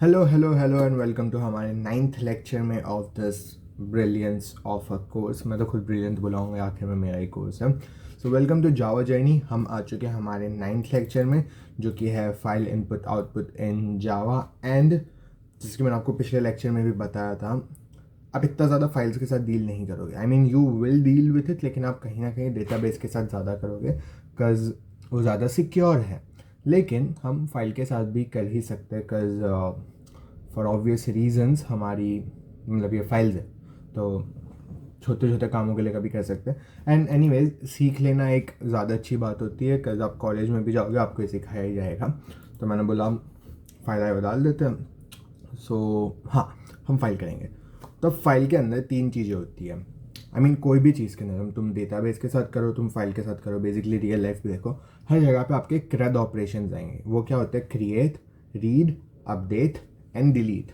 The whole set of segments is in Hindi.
हेलो एंड वेलकम टू हमारे 9th लेक्चर में of this brilliance of a course. मैं तो खुद ब्रिलियंट बुलाऊंगा, आखिर में मेरा ही कोर्स है। So welcome to Java journey. हम आ चुके हैं हमारे 9th लेक्चर में, जो कि है file input output in Java. And जिसकी मैंने आपको पिछले लेक्चर में भी बताया था, आप इतना ज़्यादा फाइल्स के साथ डील नहीं करोगे। I mean you will deal with it, लेकिन आप कहीं ना कहीं डेटाबेस के साथ ज़्यादा करोगे, बिकॉज वो ज़्यादा सिक्योर है। लेकिन हम फाइल के साथ भी कर ही सकते हैं, बिकॉज फॉर ऑब्वियस रीजंस हमारी मतलब ये फाइल्स है, तो छोटे छोटे कामों के लिए कभी कर सकते हैं। एंड एनीवेज सीख लेना एक ज़्यादा अच्छी बात होती है, बिकॉज आप कॉलेज में भी जाओगे आपको ये सिखाया ही जाएगा। तो मैंने बोला फ़ायदा डाल देते हैं। हाँ, हम फाइल करेंगे। तो फाइल के अंदर 3 चीज़ें होती है। आई मीन कोई भी चीज़ के अंदर, तुम डेटाबेस के साथ करो, तुम फाइल के साथ करो, बेसिकली रियल लाइफ भी देखो, हर जगह पे आपके CRUD ऑपरेशंस आएंगे। वो क्या होते हैं? Create, read, update and delete.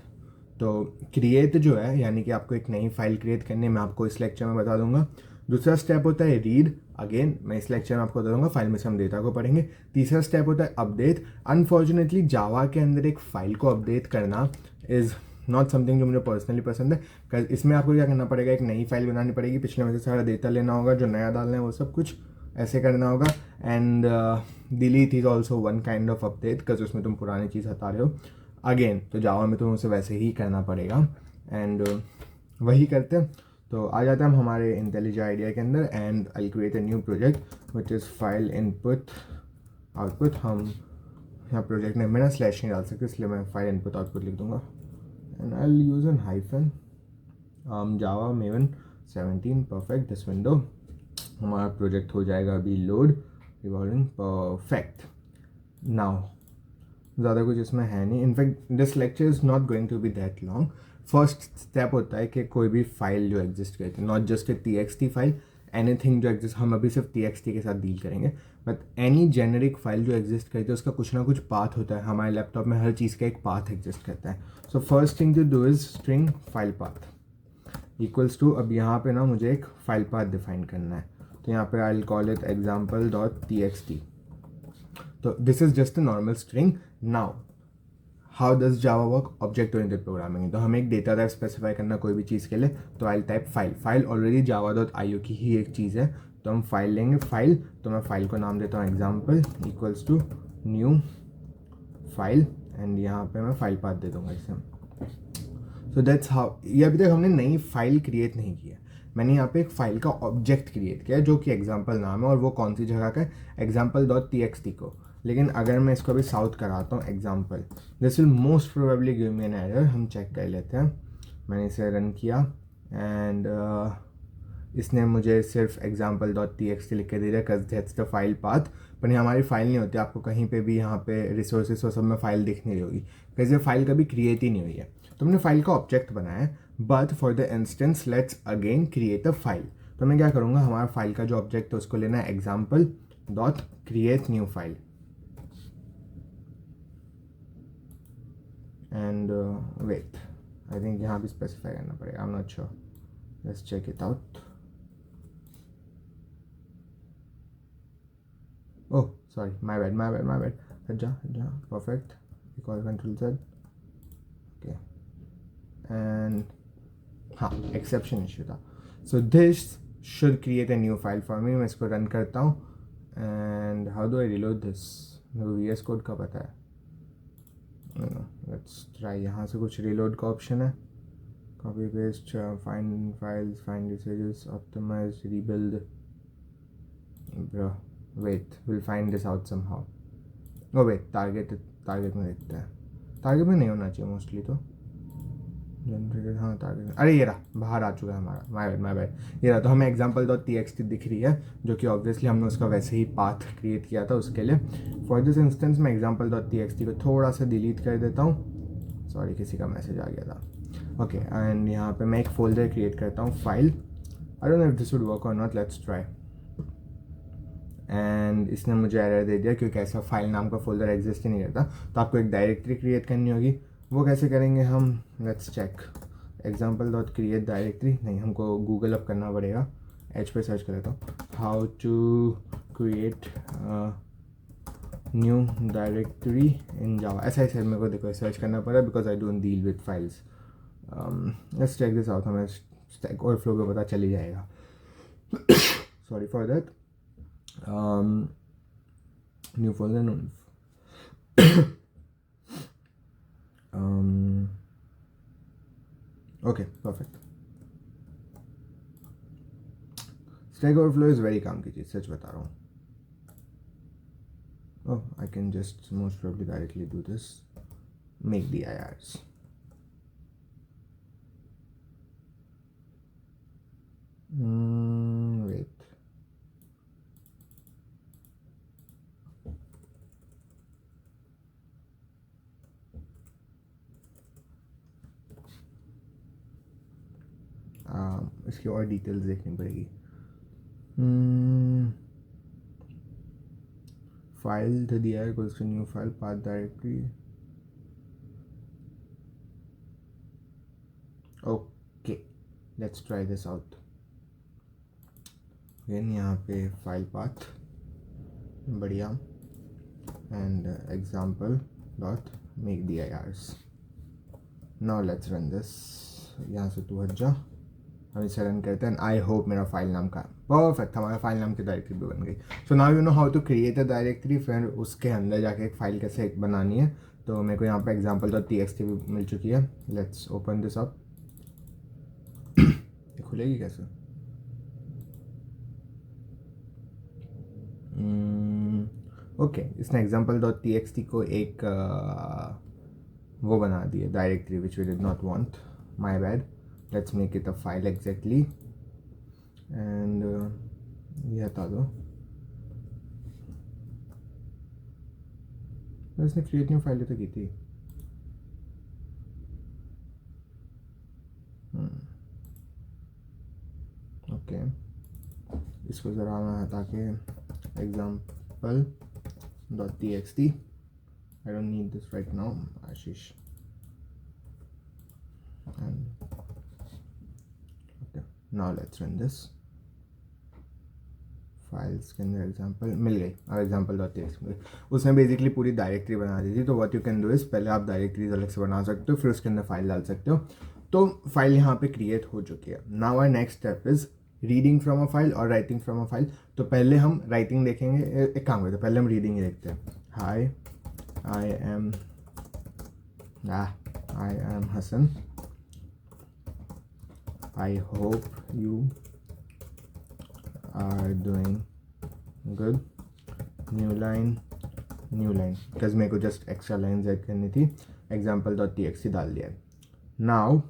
तो क्रिएट जो है, यानी कि आपको एक नई फाइल क्रिएट करनी है, मैं आपको इस लेक्चर में बता दूंगा। दूसरा स्टेप होता है रीड, अगेन मैं इस लेक्चर में आपको बता दूंगा, फाइल में से हम डेटा को पढ़ेंगे। तीसरा स्टेप होता है अपडेट। अनफॉर्चुनेटली जावा के अंदर एक फाइल को अपडेट करना इज़ नॉट समथिंग जो मुझे पर्सनली पसंद है। इसमें आपको क्या करना पड़ेगा? एक नई फाइल बनानी पड़ेगी, पिछले में से सारा डेटा लेना होगा, जो नया डालना है वो सब कुछ ऐसे करना होगा। And delete is also one kind of update, because उसमें तुम पुरानी चीज़ हटा रहे हो अगेन। तो जावा में तुम्हें उसे वैसे ही करना पड़ेगा। एंड वही करते हैं। तो आ जाते हैं हम हमारे इंटेलिजेंट आइडिया के अंदर। And I create a new project which is file input output. हम यहाँ प्रोजेक्ट नेम में ना स्लैश नहीं डाल सकते, इसलिए मैं फाइल इनपुट आउटपुट लिख दूंगा। And I will use N hyphen Java maven 17 perfect. This window हमारा प्रोजेक्ट हो जाएगा अभी लोड, रिवॉल्विंग परफेक्ट। नाउ ज़्यादा कुछ इसमें है नहीं। In fact this lecture is not going to be that long. First step होता है कि कोई भी फाइल जो एग्जिस्ट करती है, not just a TXT file, anything जो एग्जिस्ट, हम अभी सिर्फ TXT के साथ डील करेंगे, बट एनी जेनरिक फाइल जो एग्जिस्ट करती है उसका कुछ ना कुछ पाथ होता है। हमारे लैपटॉप में हर चीज़ का एक पाथ एग्जिस्ट करता है। So first thing to do is string file path equals to, अब यहाँ पे ना मुझे एक फाइल पाथ डिफाइन करना है। तो यहाँ पे I will call it example.txt। तो this is just a normal string. Now how does Java work? Object oriented programming. तो हमें एक डेटा टाइप स्पेसिफाई करना कोई भी चीज़ के लिए, तो I type file. File already java.io की ही एक चीज़ है, तो हम फाइल लेंगे फाइल। तो मैं फाइल को नाम देता हूँ example equals to new file. And यहाँ पे मैं फाइल पाथ दे दूँगा इसे। So that's how. ये अभी तक हमने नई फाइल क्रिएट नहीं की है, मैंने यहाँ पे एक फाइल का ऑब्जेक्ट क्रिएट किया है जो कि एग्जाम्पल नाम है, और वो कौन सी जगह का है? example.txt को। लेकिन अगर मैं इसको अभी साउथ कराता हूँ example, this will most probably give me an error. हम चेक कर लेते हैं। मैंने इसे रन किया एंड इसने मुझे सिर्फ example.txt लिख के दे दिया, because that's the file path. पर ये हमारी फाइल नहीं होती, आपको कहीं पे भी यहाँ पे रिसोर्सेज और सब में फाइल दिख नहीं रही होगी, बिकॉज ये फाइल कभी क्रिएट ही नहीं हुई है। तो हमने फाइल का ऑब्जेक्ट बनाया है, but for the instance let's again create a file. तो मैं क्या करूँगा, हमारा फाइल का जो ऑब्जेक्ट है उसको लेना है example.create new file. And wait, I think यहाँ भी स्पेसिफाई करना पड़ेगा, I am not sure, let's check it out. Oh sorry, my bad. हट जा perfect. Recall control Z। Okay, and हाँ, एक्सेप्शन इशू था। So this should create a new file for me. मैं इसको रन करता हूँ। And how do I reload this? मेरे को VS कोड का पता है। Let's try. यहाँ से कुछ रिलोड का ऑप्शन है, copy paste, find files, find usages, optimise, rebuild. Bro wait, will find this out somehow. Oh wait, target में देखते हैं। टारगेट में नहीं होना चाहिए मोस्टली, तो जनरेटेड, हाँ टारगेट। अरे ये रहा, बाहर आ चुका है हमारा। My bad. ये रहा। तो हमें example.txt दिख रही है, जो कि ऑब्वियसली हमने उसका वैसे ही पाथ क्रिएट किया था उसके लिए। फॉर दिस इंस्टेंस मैं example.txt को थोड़ा सा डिलीट कर देता हूँ। सॉरी, किसी का मैसेज आ गया था। ओके, एंड यहाँ पे मैं एक फोल्डर क्रिएट करता हूँ, file. I don't know if this would work और नॉट, लेट्स ट्राई। एंड इसने मुझे एरर दे दिया क्योंकि ऐसा फाइल नाम का फोल्डर एग्जिस्ट ही नहीं करता। तो आपको एक डायरेक्टरी क्रिएट करनी होगी। वो कैसे करेंगे हम? Let's check. example.create डायरेक्टरी नहीं, हमको गूगल अप करना पड़ेगा। एच पे सर्च कर लेता हूँ, how to create new directory in Java, ऐसा ही मेरे को देखो सर्च करना पड़ा because I don't deal with files. Let's check this out, हमें स्टैक ओवरफ्लो पे पता चल ही जाएगा. Sorry for that. New folder. Okay, perfect. Stack Overflow is very काम की चीज़, सच बता रहा हूँ. Oh, I can just most probably directly do this. Make the IRs. Wait. इसकी और डिटेल्स देखनी पड़ेगी. फाइल तो दिया है, goes to new file, path directory. Okay, let's try this out. Again यहाँ पे फाइल पाथ, बढ़िया, and example dot make D IRs. Now let's run this. यहाँ से तू हट जा, हम इसे रन करते हैं. आई होप मेरा फाइल नाम का परफेक्ट, हमारा फाइल नाम की डायरेक्टरी भी बन गई. So now you know how to create a directory. फिर उसके अंदर जाके एक फाइल कैसे बनानी है. तो मेरे को यहाँ पे example.txt भी मिल चुकी है. Let's open this up. ये खुलेगी कैसे? ओके, इसने example.txt को एक वो बना दिया directory which we did not want. My bad. Let's make it a file exactly, and ये हटा दो. इसने क्रिएट न्यू फाइल तो की थी. ओके, इसको ज़रा मैं हटा के example.txt. I don't need this right now, Ashish. And now let's run this. Files के अंदर एग्जाम्पल मिल गई. अब example.txt मिल गई. उसने बेसिकली पूरी डायरेक्टरी बना दी थी. तो what you can do is, पहले आप डायरेक्टरीज अलग से बना सकते हो, फिर उसके अंदर फाइल डाल सकते हो. तो फाइल यहाँ पे क्रिएट हो चुकी है. Now our next step is reading from a file और राइटिंग फ्रॉम अ फाइल. तो पहले हम राइटिंग देखेंगे. एक काम करते हैं, पहले हम रीडिंग ही देखते हैं. Hi, I am Hasan. I hope you are doing good. New line because मेरे को जस्ट एक्स्ट्रा लाइन्स ऐड करनी थी. example.txt डाल दिया. नाउ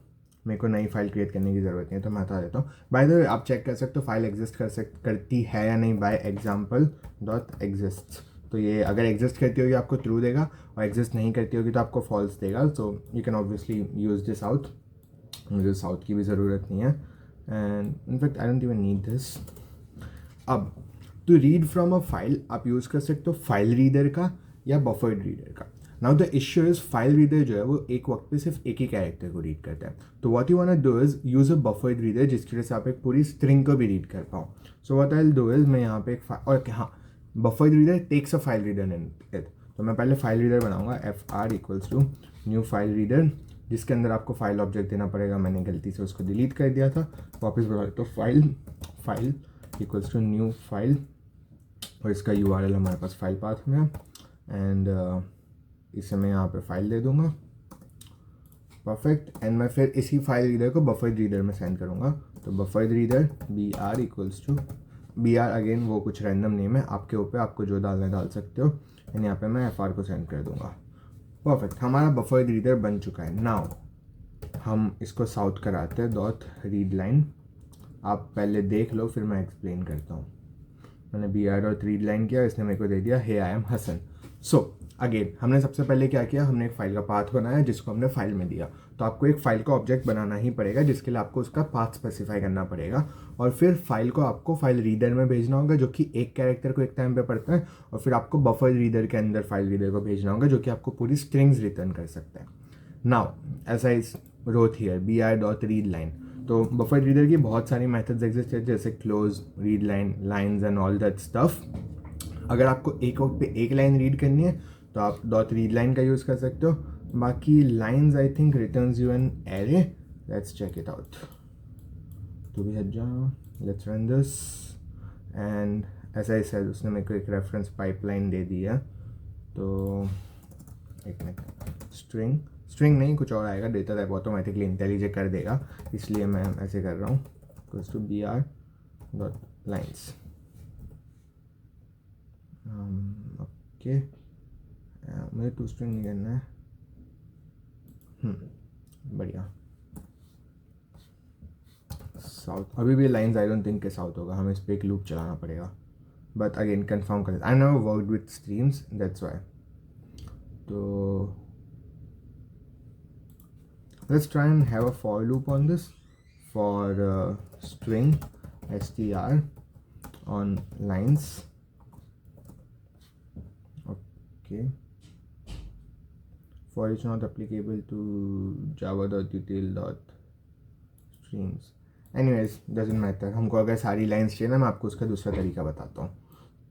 मेरे को नई फाइल क्रिएट करने की ज़रूरत नहीं है, तो मैं बता देता हूँ. बाय द वे आप चेक कर सकते हो फाइल एग्जिस्ट करती है या नहीं बाय example.exists. तो ये अगर एग्जिस्ट करती होगी आपको ट्रू देगा, और एग्जिस्ट नहीं करती होगी तो आपको फॉल्स देगा. So you can obviously use this out. मुझे साउथ की भी ज़रूरत नहीं है, and in fact I don't even need this. अब to read from a file आप यूज़ कर सकते हो फाइल रीडर का या बफर्ड रीडर का. Now the issue is file reader जो है वो एक वक्त पे सिर्फ एक ही कैरेक्टर को रीड करता है. तो what you want to do is use a buffered reader जिसकी वजह से आप एक पूरी स्ट्रिंग को भी रीड कर पाओ. So what I will do is, मैं यहाँ पे एक और हाँ, buffered reader takes a file reader in it. तो मैं पहले फाइल रीडर बनाऊँगा. FR equals to new file reader, जिसके अंदर आपको फाइल ऑब्जेक्ट देना पड़ेगा. मैंने गलती से उसको डिलीट कर दिया था, वापस बढ़ा. तो file equals to new file, और इसका URL हमारे पास फाइल पाथ में है. एंड इसे मैं यहाँ पे फाइल दे दूँगा. परफेक्ट. एंड मैं फिर इसी फाइल रीडर को बफर्ड रीडर में सेंड करूँगा. तो buffered reader BR equals to BR, again वो कुछ रैंडम नेम है, आपके ऊपर, आपको जो डालना है डाल सकते हो. एंड यहाँ पे मैं FR को सेंड कर दूँगा. परफेक्ट, हमारा बफर रीडर बन चुका है. नाउ हम इसको साउथ कराते हैं. डॉट रीड लाइन आप पहले देख लो, फिर मैं एक्सप्लेन करता हूँ. मैंने BR डॉट रीड लाइन किया, इसने मेरे को दे दिया hey I am Hasan. So again हमने सबसे पहले क्या किया, हमने एक फाइल का पाथ बनाया जिसको हमने फाइल में दिया. तो आपको एक फाइल का ऑब्जेक्ट बनाना ही पड़ेगा, जिसके लिए आपको उसका पाथ स्पेसिफाई करना पड़ेगा. और फिर फाइल को आपको फाइल रीडर में भेजना होगा, जो कि एक कैरेक्टर को एक टाइम पे पढ़ता है. और फिर आपको बफर रीडर के अंदर फाइल रीडर को भेजना होगा, जो कि आपको पूरी स्ट्रिंग्स रिटर्न कर सकता है. नाउ ऐसा इस Roth here BR dot read line. तो बफर रीडर की बहुत सारी मेथड्स एग्जिस्ट है, जैसे close, read line, lines and all that stuff. अगर आपको एक वक्त पे एक लाइन रीड करनी है तो आप डॉट रीड लाइन का यूज़ कर सकते हो. बाकी lines I think returns you an array. Let's check it out. तो भी हट जाओ. Let's run this. एंड ऐसा ही सर उसने मेरे को एक रेफरेंस पाइपलाइन दे दी है. तो एक मिनट. स्ट्रिंग नहीं, कुछ और आएगा. डेटा टाइप ऑटोमेटिकली इंटेलिजेंट कर देगा, इसलिए मैं ऐसे कर रहा हूँ. Equals to B R dot lines. Okay, मुझे टू स्ट्रिंग नहीं करना है. बढ़िया. साउथ अभी भी लाइन्स आई डोंट थिंक के साउथ होगा. हमें इस पर एक लूप चलाना पड़ेगा. बट अगेन कन्फर्म कर. I never worked with streams, that's why. तो let's try and have a for loop on this for string str on lines. Okay, for each not applicable to java.util.streams. anyways doesn't matter. हमको अगर सारी लाइन्स चाहिए ना, मैं आपको उसका दूसरा तरीका बताता हूँ.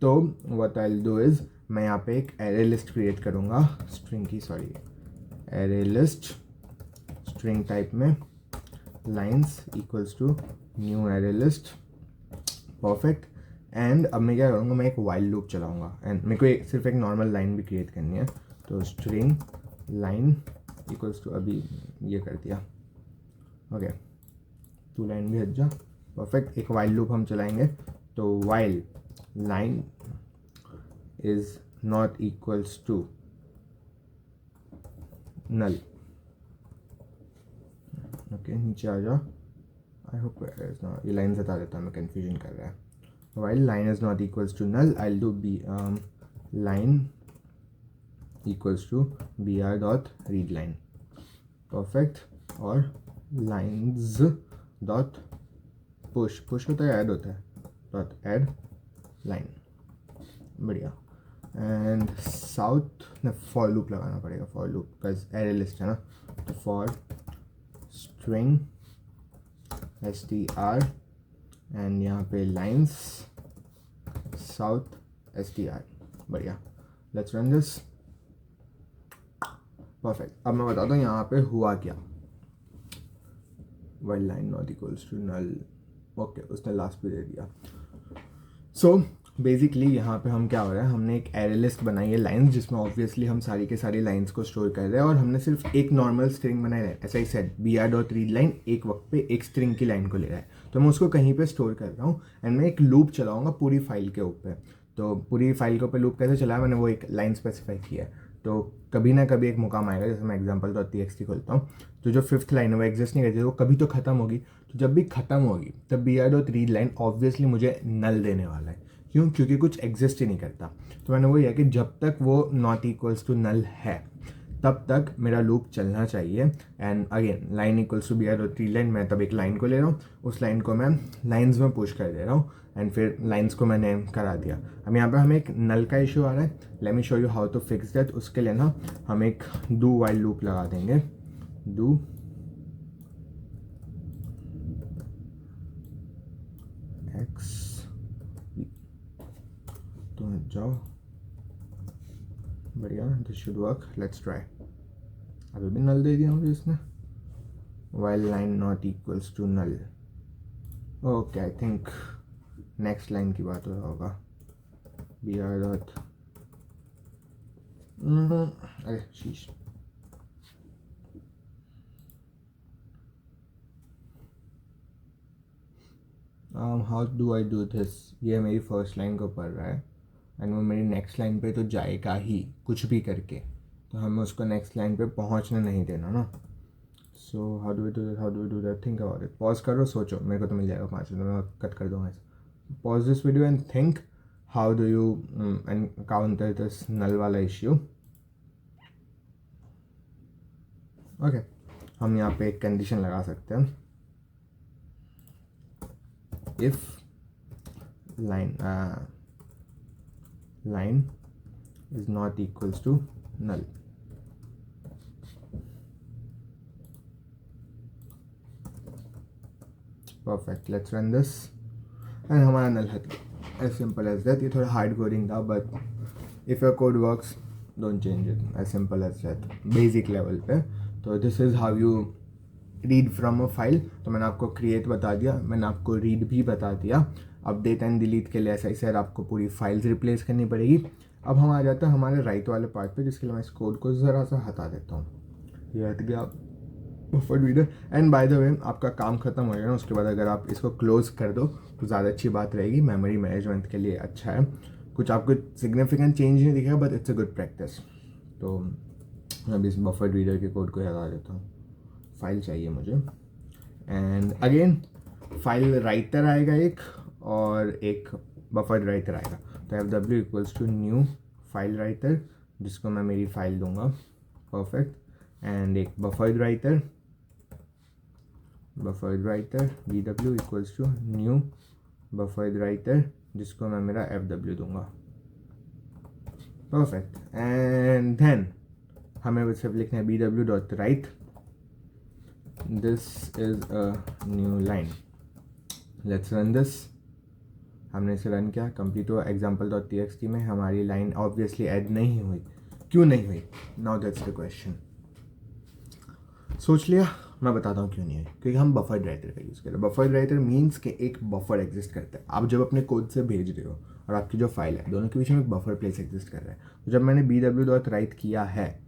तो what I'll do is मैं यहाँ पे एक array list क्रिएट करूँगा. स्ट्रिंग की array list स्ट्रिंग टाइप में lines equals to new array list. Perfect. And अब मैं क्या करूँगा, मैं एक वाइल लूप चलाऊँगा. एंड मेरे को सिर्फ एक नॉर्मल लाइन भी क्रिएट करनी है. तो स्ट्रिंग लाइन इक्वल्स टू, अभी ये कर दिया. ओके, टू लाइन भी हट जा. परफेक्ट. एक वाइल लूप हम चलाएंगे. तो while line is not equals to null. Okay, नीचे आ जाओ. आई होप ये लाइन बता देता हूँ, मैं कन्फ्यूजन कर रहा है. While line is not equals to null, I will do B line equals to B R dot read line. Perfect. और लाइन्स डॉट पुश होता है, ऐड होता है, डॉट ऐड लाइन. बढ़िया. एंड साउथ ने फॉर लूप लगाना पड़ेगा. फॉर लूप का एरे लिस्ट है ना. तो फॉर string str एंड यहाँ पे lines south str. बढ़िया. Let's run this. परफेक्ट. अब मैं बताता हूँ यहाँ पे हुआ क्या. while line not equals to null. Okay, उसने लास्ट पे दे दिया. सो बेसिकली यहाँ पे हम क्या हो रहा है, हमने एक एरे लिस्ट बनाई है लाइन्स, जिसमें ऑब्वियसली हम सारी के सारी लाइन्स को स्टोर कर रहे हैं. और हमने सिर्फ एक नॉर्मल स्ट्रिंग बनाई है. ऐसा ही set B R dot read line एक वक्त पे एक स्ट्रिंग की लाइन को ले रहा है. तो मैं उसको कहीं पे स्टोर कर रहा हूँ. एंड मैं एक लूप चलाऊँगा पूरी फाइल के ऊपर. तो पूरी फाइल के ऊपर लूप कैसे चलाया, मैंने वो एक लाइन स्पेसिफाई किया है. तो कभी ना कभी एक मुकाम आएगा, जैसे मैं एग्जाम्पल डॉट txt खोलता हूँ, तो जो फिफ्थ लाइन है वो एग्जिस्ट नहीं करती, वो कभी तो ख़त्म होगी. तो जब भी ख़त्म होगी तब B R dot read line obviously मुझे नल देने वाला है. क्यों? क्योंकि कुछ एग्जिस्ट ही नहीं करता. तो मैंने वही है कि जब तक वो नॉट इक्वल्स टू नल है तब तक मेरा लूप चलना चाहिए. And again line equals to B R dot read line, मैं तब एक लाइन को ले रहा हूँ, उस लाइन को मैं लाइन्स में पुश कर दे रहा हूँ. एंड फिर लाइन्स को मैंने करा दिया. अब यहाँ पे हमें एक नल का इशू आ रहा है. Let me show you how to fix that. उसके लिए ना हम एक डू वाइल लूप लगा देंगे. Do X. तो जाओ. बढ़िया. This should work. Let's try. अभी भी नल दे दिया मुझे इसने. While line not equals to null. Okay, I think next line की बात हो रहा होगा. बी आर डॉट, अरे शीश. How do I do this. ये मेरी फर्स्ट लाइन को पढ़ रहा है एंड वो मेरी नेक्स्ट लाइन पे तो जाएगा ही कुछ भी करके. तो हमें उसको नेक्स्ट लाइन पे पहुंचने नहीं देना ना. So how do we do that. Think about it. Pause करो, सोचो. मेरे को तो मिल जाएगा 5 मिनट में, मैं कट कर दूँगा. Pause this video and think how do you encounter this null वाला इश्यू. ओके, हम यहाँ पे एक कंडीशन लगा सकते हैं. If line is not equals to null. Perfect. Let's run this and हमारा null है. As simple as that. ये थोड़ा हार्ड कोडिंग था but if your code works don't change it, as simple as that, basic level पे. तो this is how you read from a file. तो मैंने आपको क्रिएट बता दिया, मैंने आपको रीड भी बता दिया. अपडेट एंड डिलीट के लिए ऐसा ही सर आपको पूरी फाइल्स रिप्लेस करनी पड़ेगी. अब हम आ जाते हैं हमारे राइट वाले पार्ट पे, जिसके लिए मैं इस कोड को ज़रा सा हटा देता हूँ. ये हट गया buffer reader. And by the way आपका काम खत्म हो जाएगा, उसके बाद अगर आप इसको क्लोज कर दो तो ज़्यादा अच्छी बात रहेगी. मेमोरी मैनेजमेंट के लिए अच्छा है. कुछ आपको सिग्निफिकेंट चेंज नहीं दिखेगा but it's a good practice. तो मैं अभी इस बफर रीडर के कोड को हटा देता हूँ. फाइल चाहिए मुझे. एंड अगेन फाइल राइटर आएगा एक, और एक बफर राइटर आएगा. तो FW equals to new file writer, जिसको मैं मेरी फाइल दूंगा. परफेक्ट. एंड एक buffer writer BW equals to new buffer writer, जिसको मैं मेरा FW दूंगा. परफेक्ट. एंड देन हमें सिर्फ लिखना है BW dot right, this is a new line. Let's run this. हमने इसे रन किया, कंप्लीट हुआ. example.txt में हमारी लाइन ऑब्वियसली ऐड नहीं हुई. क्यों नहीं हुई? Now that's the question. सोच लिया? मैं बताता हूँ क्यों नहीं हुई. क्योंकि हम बफर राइटर का यूज़ कर रहे हैं. बफर राइटर मीन्स कि एक बफर एग्जिस्ट करता है. आप जब अपने कोड से भेज रहे हो और आपकी जो फाइल है, दोनों के बीच में एक बफर प्लेस एग्जिस्ट कर रहा है. तो जब मैंने BW डॉट राइट किया है,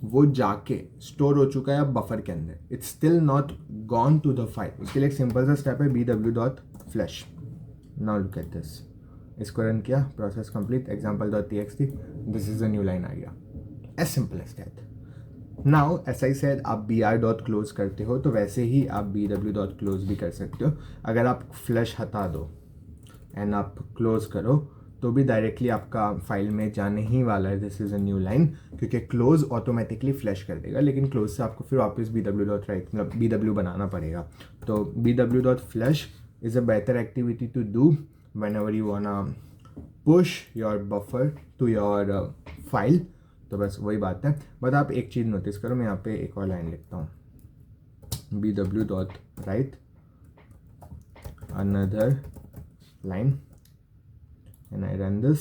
वो जाके स्टोर हो चुका है अब बफर के अंदर. It's still not gone to the file. उसके लिए एक सिंपल सा स्टेप है, BW dot flash. Now look at this. इसको रन किया, process complete, example.txt, this is a new line आ गया. As simple as that. Now as I said आप BR डॉट क्लोज करते हो तो वैसे ही आप BW डॉट क्लोज भी कर सकते हो. अगर आप फ्लैश हटा दो एंड आप क्लोज करो तो भी डायरेक्टली आपका फाइल में जाने ही वाला है. This is a new line, क्योंकि क्लोज ऑटोमेटिकली फ्लैश कर देगा, लेकिन क्लोज से आपको फिर वापस BW डॉट राइट मतलब BW बनाना पड़ेगा. तो BW dot flash is a better activity to do whenever you wanna push your buffer to your file. तो बस वही बात है. बट आप एक चीज़ नोटिस करो, मैं यहाँ पे एक और लाइन लिखता हूँ, BW dot right another line and I run this.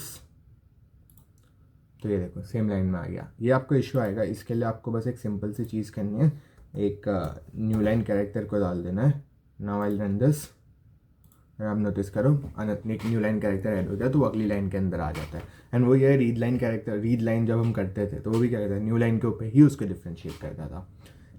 तो ये देखो सेम लाइन में आ गया. ये आपको इशू आएगा. इसके लिए आपको बस एक सिंपल सी चीज़ करनी है, एक न्यू लाइन कैरेक्टर को डाल देना है. Now I run this. आप नोटिस करो एक न्यू लाइन कैरेक्टर ऐड हो गया, तो वो अगली लाइन के अंदर आ जाता है. एंड वो ये read line character, read line जब हम करते थे तो वो भी क्या करता है, न्यू लाइन के ऊपर ही उसको डिफ्रेंशिएट करता था.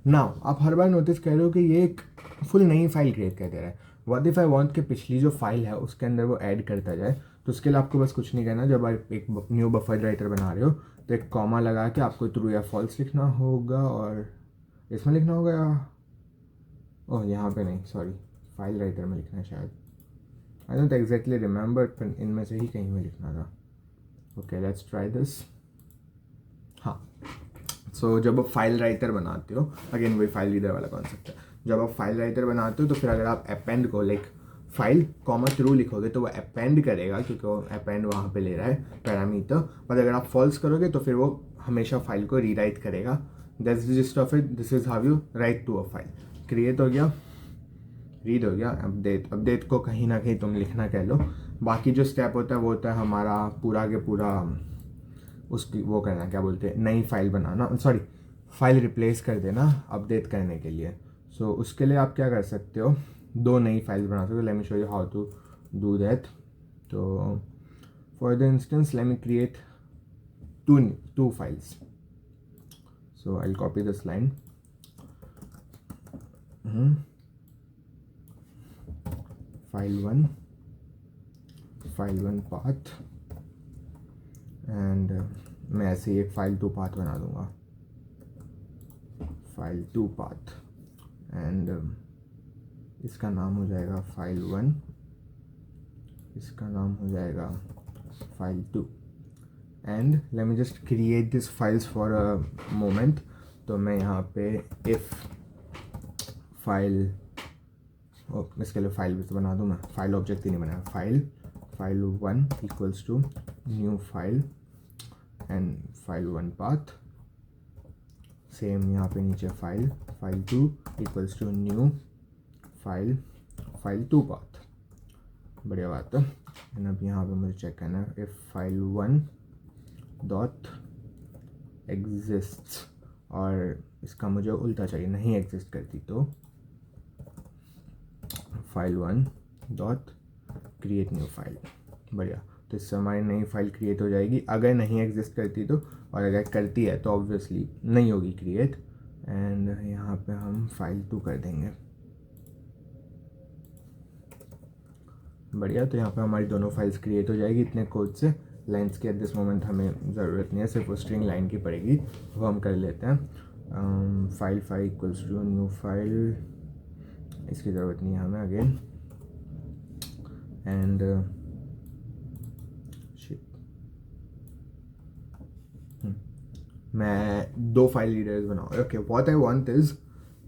नाउ आप हर बार नोटिस कर रहे हो कि ये एक फुल नई फाइल क्रिएट कर दे रहा है. व्हाट इफ आई वांट कि पिछली जो फाइल है उसके अंदर वो ऐड करता जाए. तो उसके लिए आपको बस कुछ नहीं करना. जब आप एक न्यू बफर राइटर बना रहे हो तो एक कॉमा लगा के आपको ट्रू या फॉल्स लिखना होगा, और इसमें लिखना होगा, ओह यहाँ पे नहीं, सॉरी, फाइल राइटर में लिखना है शायद. आई डोंट एग्जैक्टली रिमेंबर, पर इनमें से ही कहीं में लिखना था. Okay let's try this. हाँ, सो जब आप फाइल राइटर बनाते हो, अगेन वही फाइल रीडर वाला कॉन्सेप्ट है. जब आप फाइल राइटर बनाते हो तो फिर अगर आप अपेंड को लाइक फाइल कॉमा थ्रू लिखोगे तो वो अपेंड करेगा, क्योंकि वो अपेंड वहाँ पे ले रहा है पैरामीटर. पर अगर आप फॉल्स करोगे तो फिर वो हमेशा फाइल को रीराइट करेगा. That's the gist of it. This is how you write to a file. Create हो गया, रीड हो गया, अपडेट को कहीं ना कहीं तुम लिखना कह लो. बाकी जो स्टेप होता है वो होता है हमारा पूरा के पूरा उसकी वो करना, क्या बोलते हैं, नई फाइल बनाना, सॉरी फाइल रिप्लेस कर देना अपडेट करने के लिए. सो उसके लिए आप क्या कर सकते हो, दो नई फाइल्स बना सकते हो. Let me show you how to do that. तो for the instance let me create two files. So I will copy this line. file 1 path and मैं ऐसे ही एक file 2 path बना दूंगा. file 2 path एंड इसका नाम हो जाएगा file 1, इसका नाम हो जाएगा file 2. And let me just create this files for a moment. तो मैं यहाँ पे इफ फाइल, इसके लिए फाइल भी तो बना दूँ मैं, फाइल ऑब्जेक्ट ही नहीं बनाया. File 1 equals to new file and file 1 path. Same यहाँ पे नीचे file 2 equals to new file 2 path. बढ़िया बात है। एंड अब यहाँ पे मुझे चेक करना है इफ़ फाइल 1 डॉट एग्जिस्ट, और इसका मुझे उल्टा चाहिए, नहीं एग्जिस्ट करती तो file 1 dot create new file. बढ़िया, तो इससे हमारी नई फाइल क्रिएट हो जाएगी। अगर नहीं एग्जिस्ट करती तो, और अगर करती है तो ऑब्वियसली नहीं होगी क्रिएट। एंड यहाँ पे हम फाइल 2 कर देंगे। बढ़िया, तो यहाँ पे हमारी दोनों फाइल्स क्रिएट हो जाएगी इतने कोड से। लाइन्स की एट दिस मोमेंट हमें ज़रूरत नहीं है, सिर्फ वो स्ट्रिंग लाइन की पड़ेगी, वो हम कर लेते हैं। File 5 equals to new file, इसकी ज़रूरत नहीं है हमें अगेन। एंड मैं 2 फाइल रीडर्स बनाऊँ। Okay, what I want is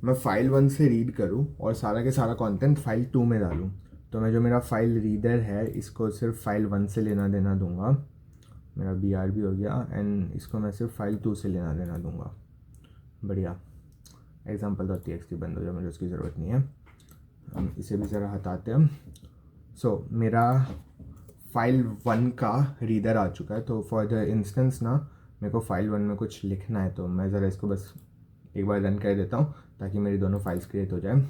मैं फाइल 1 से रीड करूँ और सारा के सारा कंटेंट फाइल 2 में डालूँ। तो मैं जो मेरा फाइल रीडर है इसको सिर्फ फाइल 1 से लेना देना दूंगा, मेरा BRB हो गया। एंड इसको मैं सिर्फ फाइल 2 से लेना देना दूंगा। बढ़िया, example.txt बंद हो जाए, मुझे उसकी ज़रूरत नहीं है। हम इसे भी ज़रा हटाते हैं। सो मेरा फाइल 1 का रीडर आ चुका है। तो फॉर द इंस्टेंस ना, मेरे को फाइल 1 में कुछ लिखना है, तो मैं ज़रा इसको बस एक बार रन कर देता हूँ ताकि मेरी दोनों फाइल्स क्रिएट हो जाए।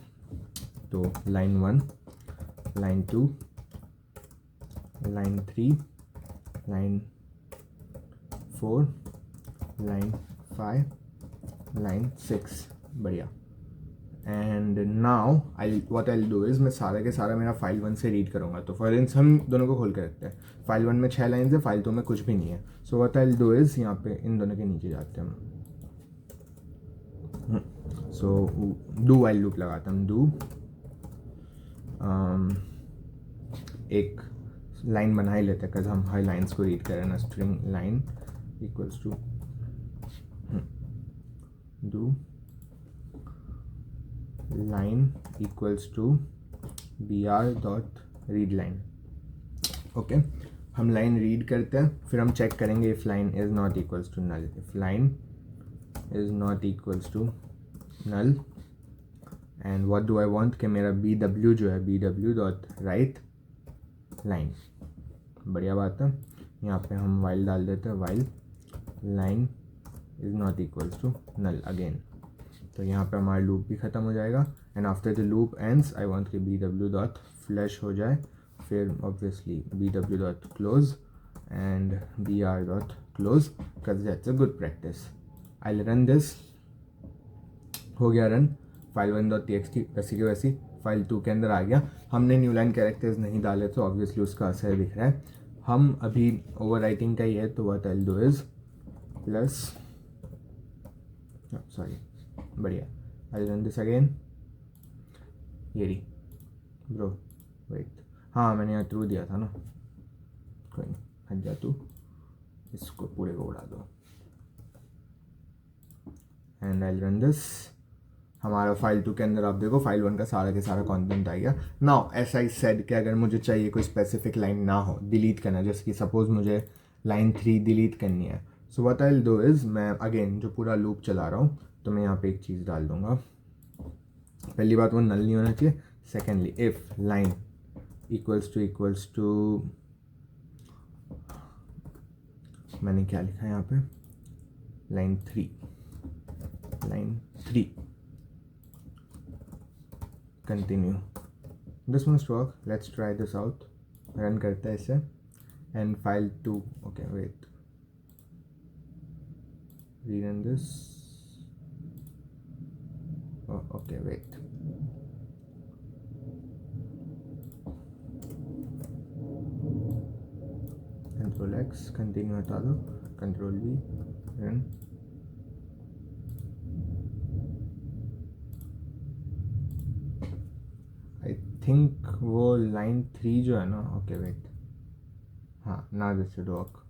तो line 1, line 2, line 3, line 4, line 5, line 6। बढ़िया। And now what I do is मैं सारा के सारा मेरा फाइल 1 से रीड करूँगा। तो फॉर इंस्टेंस हम दोनों को खोल के रखते हैं। फाइल 1 में 6 लाइन्स है, फाइल 2 में कुछ भी नहीं है। सो व्हाट आई डू इज़ यहाँ पे इन दोनों के नीचे जाते हैं हम। सो डू वाइल लूप लगाता हूँ। डू एक लाइन बना ही लेते हैं, बिकॉज हम हर लाइन्स को रीड करें ना। String line equals to do line equals to br dot read line. Okay, हम लाइन रीड करते हैं, फिर हम चेक करेंगे if line is not equals to null. If line is not equals to null and what do I want कि मेरा bw जो है bw डॉट राइट लाइन। बढ़िया बात है। यहाँ पे हम वाइल डाल देते हैं, while line is not equals to null again. तो यहाँ पे हमारा लूप भी ख़त्म हो जाएगा। And after the loop ends I want कि bw डॉट फ्लैश हो जाए, फिर obviously bw dot close and br dot close, because that's a good practice. I run this, हो गया रन। फाइल 1 डॉट txt वैसी की वैसी फाइल 2 के अंदर आ गया। हमने न्यू लाइन कैरेक्टर्स नहीं डाले तो ऑब्वियसली उसका असर दिख रहा है। हम अभी ओवर राइटिंग का ही है, तो what I do is plus sorry बढ़िया, आई रन दिस अगेन। ये रही ब्रो, वेट, हाँ मैंने यहाँ थ्रू दिया था ना, कोई नहीं, हट जा तू, इसको पूरे को उड़ा दो। And I run this. हमारा फाइल 2 के अंदर आप देखो फाइल 1 का सारा के सारा कंटेंट आ गया। नाउ एस आई सेड कि अगर मुझे चाहिए कोई स्पेसिफिक लाइन ना हो, डिलीट करना, जैसे कि सपोज मुझे लाइन 3 डिलीट करनी है। सो what I will do is मैं अगेन जो पूरा लूप चला रहा हूँ, तो मैं यहाँ पे एक चीज़ डाल दूँगा। पहली बात वो नल नहीं होना चाहिए। Secondly if line equals to मैंने क्या लिखा है यहाँ पे, line 3 continue, this must work, let's try this out. Run करते हैं इसे and file 2, okay wait, rerun this, okay wait, control X, continue हटा दो, control V, run. I think वो लाइन 3 जो है ना, ओके वेट, हाँ ना this should work.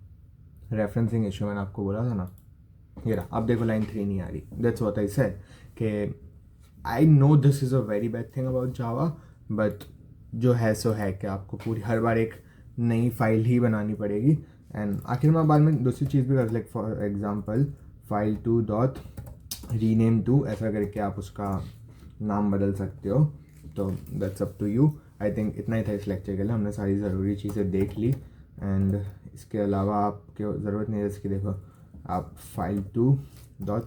Referencing issue मैंने आपको बोला था ना, ये रहा। अब देखो लाइन 3 नहीं आ रही। दैट्स व्हाट आई सेड कि I know this is a very bad thing about Java, but जो है सो है कि आपको पूरी हर बार एक नई फाइल ही बनानी पड़ेगी। एंड आखिर में बाद में दूसरी चीज़ भी कर, like for example file 2 dot rename 2, ऐसा करके आप उसका नाम बदल सकते हो, तो that's up to you. I think इतना ही था इस लेक्चर के लिए, हमने सारी ज़रूरी चीज़ें देख ली। एंड इसके अलावा आपको ज़रूरत नहीं है इसकी, देखो आप file2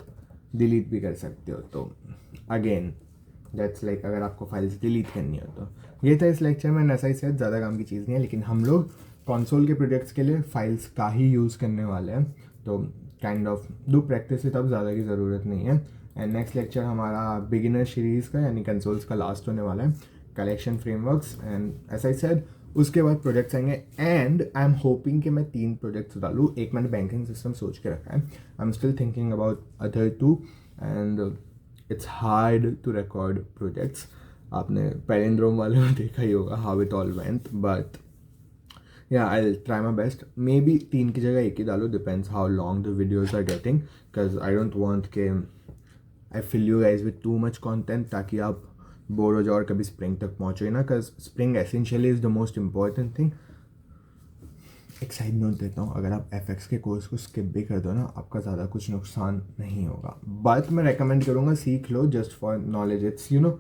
डिलीट भी कर सकते हो। तो अगेन दैट्स लाइक अगर आपको फाइल्स डिलीट करनी हो तो ये था इस लेक्चर में। ऐसा ही शायद ज़्यादा काम की चीज़ नहीं है, लेकिन हम लोग कंसोल के प्रोजेक्ट्स के लिए फाइल्स का ही यूज़ करने वाले हैं। तो काइंड ऑफ डू प्रैक्टिस से, तब ज़्यादा की ज़रूरत नहीं है। एंड नेक्स्ट लेक्चर हमारा बिगिनर सीरीज़ का यानी कंसोल्स का लास्ट होने वाला है, कलेक्शन फ्रेमवर्क्स एंड ऐसा ही शायद उसके बाद प्रोजेक्ट्स आएंगे। एंड आई एम होपिंग कि मैं 3 प्रोजेक्ट्स डालूँ। एक मैंने बैंकिंग सिस्टम सोच के रखा है, I am still thinking about other 2 and it's hard to record projects. आपने पैरेंड्रोम वाले में देखा ही होगा how it all went, but yeah I try my best. Maybe 3 की जगह 1 ही डालो, depends how long the videos are getting, because I don't want के I fill you guys with too much content ताकि आप बोर हो जाओ और कभी स्प्रिंग तक पहुँचो ही ना, because spring essentially is the most important thing. एक साइड नोट देता हूँ, अगर आप FX के कोर्स को स्किप भी कर दो ना, आपका ज़्यादा कुछ नुकसान नहीं होगा। बट मैं रेकमेंड करूँगा सीख लो, just for knowledge. It's you know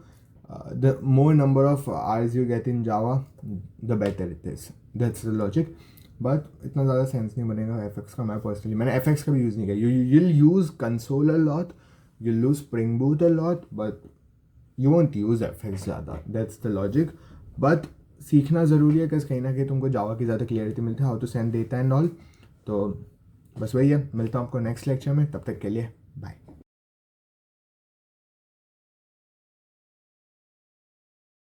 the more number of hours you get in Java the better it is, that's the logic. But इतना ज़्यादा सेंस नहीं बनेगा FX का। मैं पर्सनली मैंने FX का भी यूज़ नहीं किया। You will use console a lot, you use spring boot a lot, but you won't use FX ज़्यादा, दैट्स द लॉजिक। बट सीखना ज़रूरी है, कहीं ना कहीं तुमको जावा की ज़्यादा क्लियरिटी मिलती है, how to send data and all. तो बस वही है, मिलता हूँ आपको नेक्स्ट लेक्चर में, तब तक के लिए बाय।